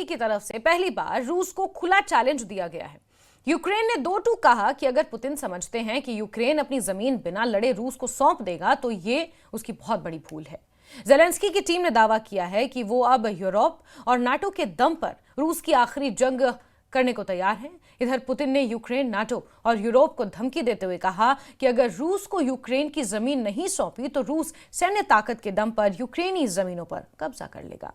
की तरफ से पहली बार रूस को खुला चैलेंज दिया गया है। यूक्रेन ने 2-2 कहा कि अगर पुतिन समझते हैं कि यूक्रेन अपनी जमीन बिना लड़े रूस को सौंप देगा तो ये उसकी बहुत बड़ी भूल है। ज़ेलेंस्की की टीम ने दावा किया है कि वो अब यूरोप और नाटो के दम पर रूस की आखिरी जंग करने को तैयार है। इधर पुतिन ने यूक्रेन, नाटो और यूरोप को धमकी देते हुए कहा कि अगर रूस को यूक्रेन की जमीन नहीं सौंपी तो रूस सैन्य ताकत के दम पर यूक्रेनी जमीनों पर कब्जा कर लेगा।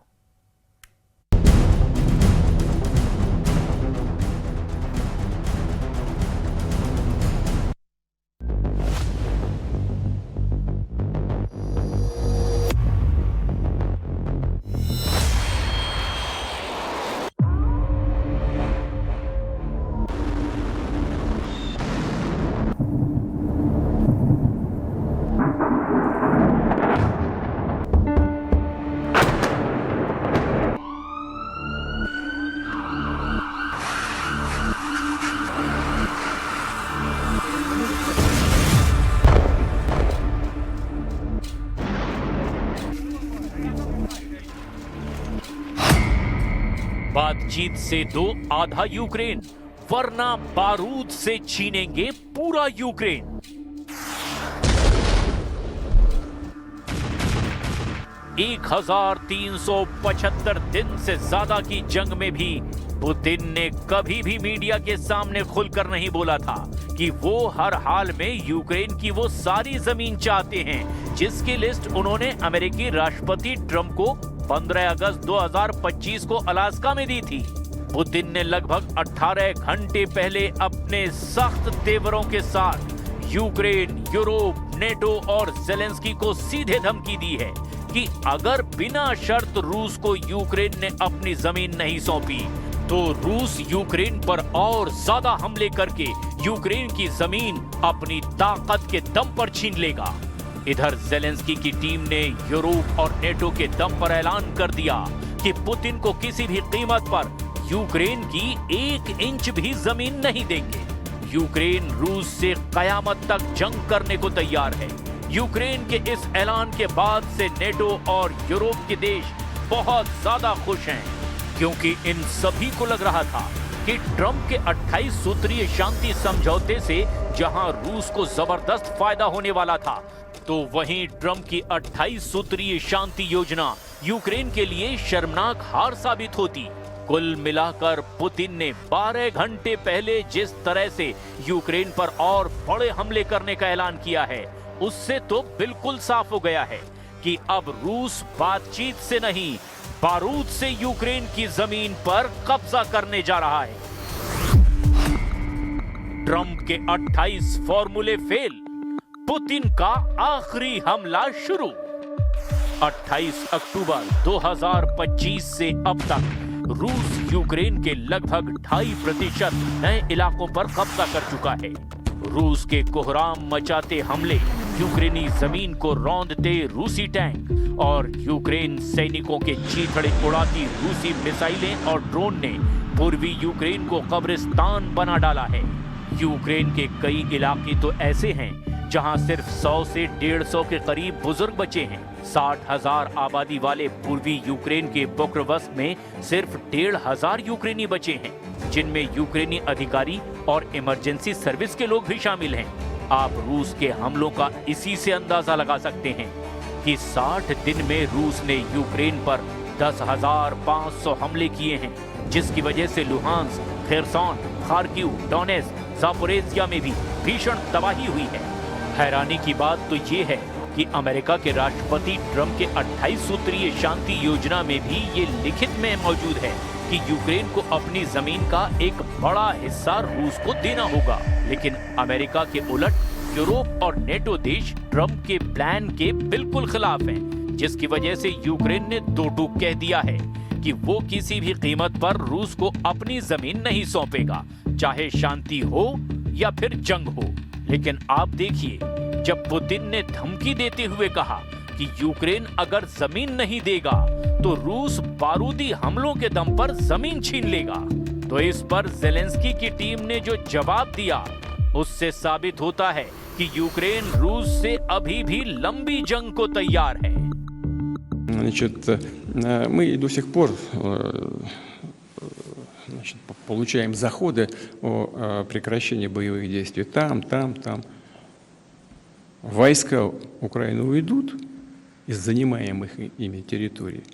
बातचीत से दो आधा यूक्रेन, वरना बारूद से छीनेंगे पूरा यूक्रेन। एक 1375 दिन से ज्यादा की जंग में भी पुतिन ने कभी भी मीडिया के सामने खुलकर नहीं बोला था कि वो हर हाल में यूक्रेन की वो सारी जमीन चाहते हैं जिसकी लिस्ट उन्होंने अमेरिकी राष्ट्रपति ट्रंप को 15 अगस्त 2025 को अलास्का में दी थी। पुतिन ने लगभग 18 घंटे पहले अपने सख्त तेवरों के साथ यूक्रेन, यूरोप, नेटो और ज़ेलेंस्की को सीधे धमकी दी है कि अगर बिना शर्त रूस को यूक्रेन ने अपनी जमीन नहीं सौंपी तो रूस यूक्रेन पर और ज्यादा हमले करके यूक्रेन की जमीन अपनी ताकत के दम पर छीन लेगा। इधर ज़ेलेंस्की की टीम ने यूरोप और नेटो के दम पर ऐलान कर दिया कि पुतिन को किसी भी कीमत पर यूक्रेन की 1 इंच भी जमीन नहीं देंगे। यूक्रेन रूस से कयामत तक जंग करने को तैयार है। यूक्रेन के इस ऐलान के बाद से नेटो और यूरोप के देश बहुत ज्यादा खुश हैं, क्योंकि इन सभी को लग रहा था कि ट्रंप के 28 सूत्रीय शांति समझौते से जहां रूस को जबरदस्त फायदा होने वाला था, तो वहीं ट्रंप की 28 सूत्रीय शांति योजना यूक्रेन के लिए शर्मनाक हार साबित होती। कुल मिलाकर पुतिन ने 12 घंटे पहले जिस तरह से यूक्रेन पर और बड़े हमले करने का ऐलान किया है, उससे तो बिल्कुल साफ हो गया है कि अब रूस बातचीत से नहीं, बारूद से यूक्रेन की जमीन पर कब्जा करने जा रहा है। ट्रंप के 28 फॉर्मूले फेल, पुतिन का आखिरी हमला शुरू। 28 अक्टूबर 2025 से अब तक रूस यूक्रेन के लगभग 2.5% नए इलाकों पर कब्जा कर चुका है। रूस के कोहराम मचाते हमले, यूक्रेनी जमीन को रौंदते रूसी टैंक और यूक्रेन सैनिकों के चीथड़े उड़ाती रूसी मिसाइलें और ड्रोन ने पूर्वी यूक्रेन को कब्रिस्तान बना डाला है। यूक्रेन के कई इलाके तो ऐसे हैं जहां सिर्फ 100 से 150 के करीब बुजुर्ग बचे हैं। 60,000 आबादी वाले पूर्वी यूक्रेन के पोक्रोवस्क में सिर्फ 1,500 यूक्रेनी बचे हैं, जिनमें यूक्रेनी अधिकारी और इमरजेंसी सर्विस के लोग भी शामिल हैं। आप रूस के हमलों का इसी से अंदाजा लगा सकते हैं कि 60 दिन में रूस ने यूक्रेन पर 10,500 हमले किए हैं, जिसकी वजह से लुहांस्क, खेरसॉन, खार्किव, डोनेत्स्क, जापोरेजिया में भी भीषण तबाही हुई है। हैरानी की बात तो ये है कि अमेरिका के राष्ट्रपति ट्रंप के 28 सूत्रीय शांति योजना में भी ये लिखित में मौजूद है कि यूक्रेन को अपनी जमीन का एक बड़ा हिस्सा रूस को देना होगा। लेकिन अमेरिका के उलट यूरोप और नेटो देश ट्रंप के प्लान के बिल्कुल खिलाफ हैं, जिसकी वजह से यूक्रेन ने दो टूक कह दिया है कि वो किसी भी कीमत पर रूस को अपनी जमीन नहीं सौंपेगा, चाहे शांति हो या फिर जंग हो। लेकिन आप देखिए, जब पुतिन ने धमकी देते हुए कहा कि यूक्रेन अगर जमीन नहीं देगा तो रूस बारूदी हमलों के दम पर जमीन छीन लेगा, तो इस पर ज़ेलेंस्की की टीम ने जो जवाब दिया, उससे साबित होता है कि यूक्रेन रूस से अभी भी लंबी जंग को तैयार है। Значит, мы до сих пор Значит, получаем заходы о прекращении боевых действий там. Войска Украины уйдут из занимаемых ими территорий,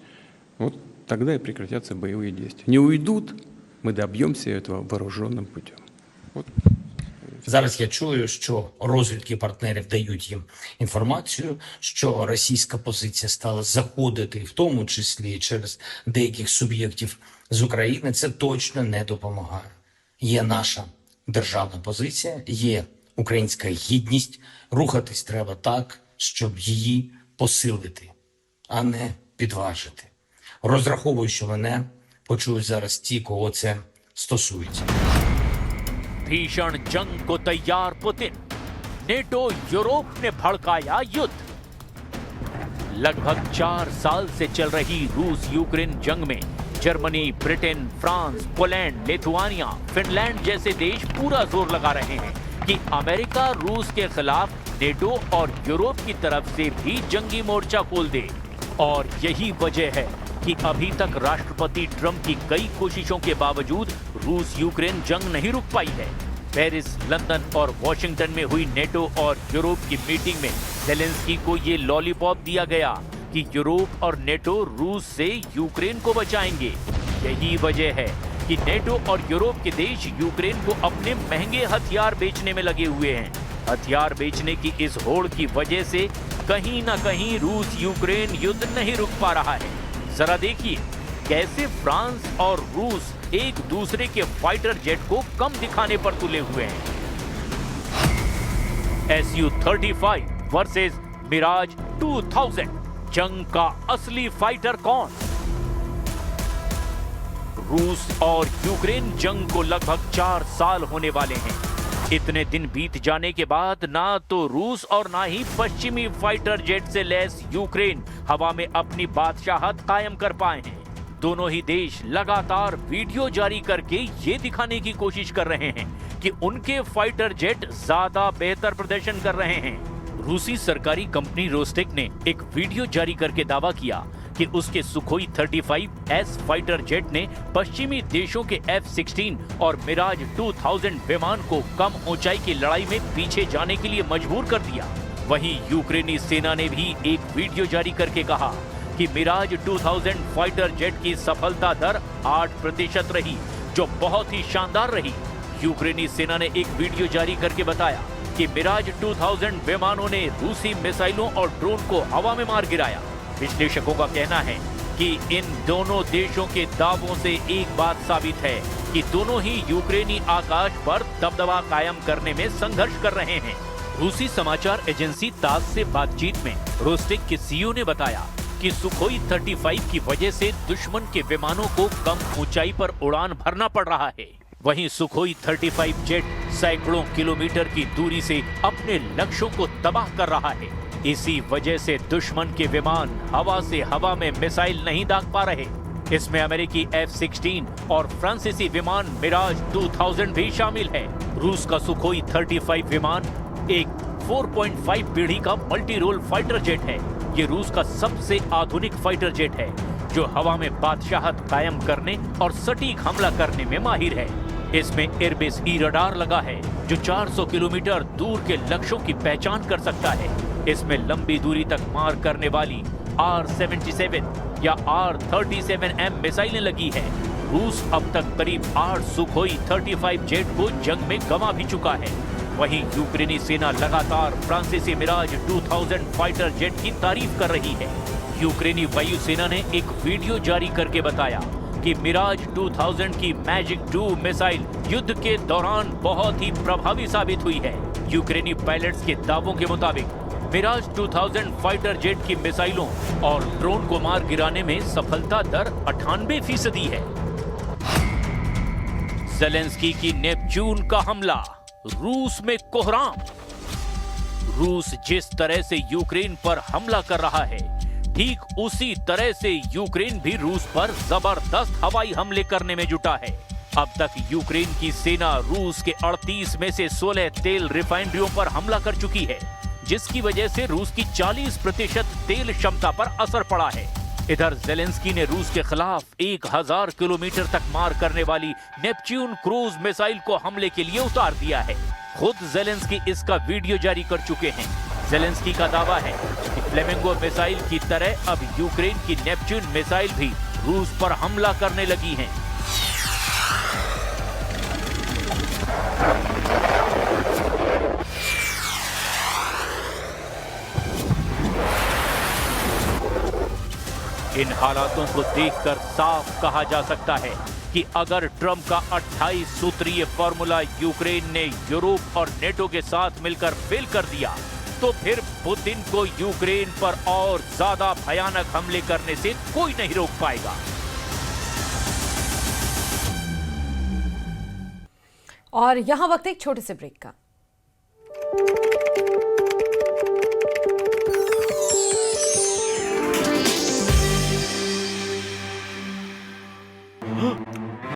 вот тогда и прекратятся боевые действия. Не уйдут, мы добьемся этого вооруженным путем. Вот. Зараз я чую, що розвідки партнерів дають їм інформацію, що російська позиція стала заходити, в тому числі через деяких суб'єктів з України. Це точно не допомагає. Є наша державна позиція, є українська гідність. Рухатись треба так, щоб її посилити, а не підважити. Розраховую, що мене почують зараз ті, кого це стосується. भीषण जंग को तैयार पुतिन, नेटो यूरोप ने भड़काया युद्ध। लगभग 4 साल से चल रही रूस यूक्रेन जंग में Germany, Britain, France, Poland, Lithuania, Finland जैसे देश पूरा जोर लगा रहे हैं कि अमेरिका रूस के खिलाफ नेटो और यूरोप की तरफ से भी जंगी मोर्चा खोल दे। और यही वजह है कि अभी तक राष्ट्रपति ट्रंप की कई कोशिशों के बावजूद रूस यूक्रेन जंग नहीं रुक पाई है। पेरिस, लंदन और वॉशिंगटन में हुई नेटो और यूरोप की मीटिंग में ज़ेलेंस्की को ये लॉलीपॉप दिया गया कि यूरोप और नेटो रूस से यूक्रेन को बचाएंगे। यही वजह है कि नेटो और यूरोप के देश यूक्रेन को अपने महंगे हथियार बेचने में लगे हुए हैं। हथियार बेचने की इस होड़ की वजह से कहीं न कहीं रूस यूक्रेन युद्ध नहीं रुक पा रहा है। जरा देखिए कैसे फ्रांस और रूस एक दूसरे के फाइटर जेट को कम दिखाने पर तुले हुए हैं। Su-35 वर्सेस मिराज 2000, जंग का असली फाइटर कौन? रूस और यूक्रेन जंग को लगभग 4 साल होने वाले हैं। इतने दिन बीत जाने के बाद ना तो रूस और ना ही पश्चिमी फाइटर जेट से लैस यूक्रेन हवा में अपनी बादशाहत कायम कर पाए हैं। दोनों ही देश लगातार वीडियो जारी करके ये दिखाने की कोशिश कर रहे हैं कि उनके फाइटर जेट ज्यादा बेहतर प्रदर्शन कर रहे हैं। रूसी सरकारी कंपनी रोस्टेक ने एक वीडियो जारी करके दावा किया कि उसके सुखोई 35S फाइटर जेट ने पश्चिमी देशों के F-16 और मिराज 2000 विमान को कम ऊंचाई की लड़ाई में पीछे जाने के लिए मजबूर कर दिया। वहीं यूक्रेनी सेना ने भी एक वीडियो जारी करके कहा कि मिराज 2000 फाइटर जेट की सफलता दर 8% रही, जो बहुत ही शानदार रही। यूक्रेनी सेना ने एक वीडियो जारी करके बताया कि मिराज 2000 विमानों ने रूसी मिसाइलों और ड्रोन को हवा में मार गिराया। विश्लेषकों का कहना है कि इन दोनों देशों के दावों से एक बात साबित है कि दोनों ही यूक्रेनी आकाश पर दबदबा कायम करने में संघर्ष कर रहे हैं। रूसी समाचार एजेंसी तास से बातचीत में रोस्टेक के सीईओ ने बताया कि सुखोई 35 की वजह से दुश्मन के विमानों को कम ऊंचाई पर उड़ान भरना पड़ रहा है। वहीं सुखोई 35 जेट सैकड़ों किलोमीटर की दूरी से अपने लक्ष्यों को तबाह कर रहा है। इसी वजह से दुश्मन के विमान हवा से हवा में मिसाइल नहीं दाग पा रहे। इसमें अमेरिकी F-16 और फ्रांसीसी विमान मिराज 2000 भी शामिल है। रूस का सुखोई 35 विमान एक 4.5 पीढ़ी का मल्टी रोल फाइटर जेट है। ये रूस का सबसे आधुनिक फाइटर जेट है जो हवा में बादशाहत कायम करने और सटीक हमला करने में माहिर है। इसमें एयरबेस ई रडार लगा है जो 400 किलोमीटर दूर के लक्ष्यों की पहचान कर सकता है। इसमें लंबी दूरी तक मार करने वाली R-77 या R-37M मिसाइलें लगी है। रूस अब तक करीब 8 सुखोई 35 जेट को जंग में गंवा भी चुका है। वहीं यूक्रेनी सेना लगातार फ्रांसीसी मिराज 2000 फाइटर जेट की तारीफ कर रही है। यूक्रेनी वायुसेना ने एक वीडियो जारी करके बताया कि मिराज 2000 की मैजिक 2 मिसाइल युद्ध के दौरान बहुत ही प्रभावी साबित हुई है। यूक्रेनी पायलट्स के दावों के मुताबिक मिराज 2000 फाइटर जेट की मिसाइलों और ड्रोन को मार गिराने में सफलता दर 98% है। ज़ेलेंस्की की नेपच्यून का हमला, रूस में कोहराम। रूस जिस तरह से यूक्रेन पर हमला कर रहा है, ठीक उसी तरह से यूक्रेन भी रूस पर जबरदस्त हवाई हमले करने में जुटा है। अब तक यूक्रेन की सेना रूस के 38 में से 16 तेल रिफाइनरियों पर हमला कर चुकी है, जिसकी वजह से रूस की 40% तेल क्षमता पर असर पड़ा है। इधर जेलेंस्की ने रूस के खिलाफ 1000 किलोमीटर तक मार करने वाली नेपच्यून क्रूज मिसाइल को हमले के लिए उतार दिया है। खुद जेलेंस्की इसका वीडियो जारी कर चुके हैं। जेलेंस्की का दावा है कि फ्लेमिंगो मिसाइल की तरह अब यूक्रेन की नेपच्यून मिसाइल भी रूस पर हमला करने लगी हैं। इन हालातों को देखकर साफ कहा जा सकता है कि अगर ट्रंप का 28 सूत्रीय फॉर्मूला यूक्रेन ने यूरोप और नेटो के साथ मिलकर फेल कर दिया, तो फिर पुतिन को यूक्रेन पर और ज्यादा भयानक हमले करने से कोई नहीं रोक पाएगा। और यहां वक्त एक छोटे से ब्रेक का।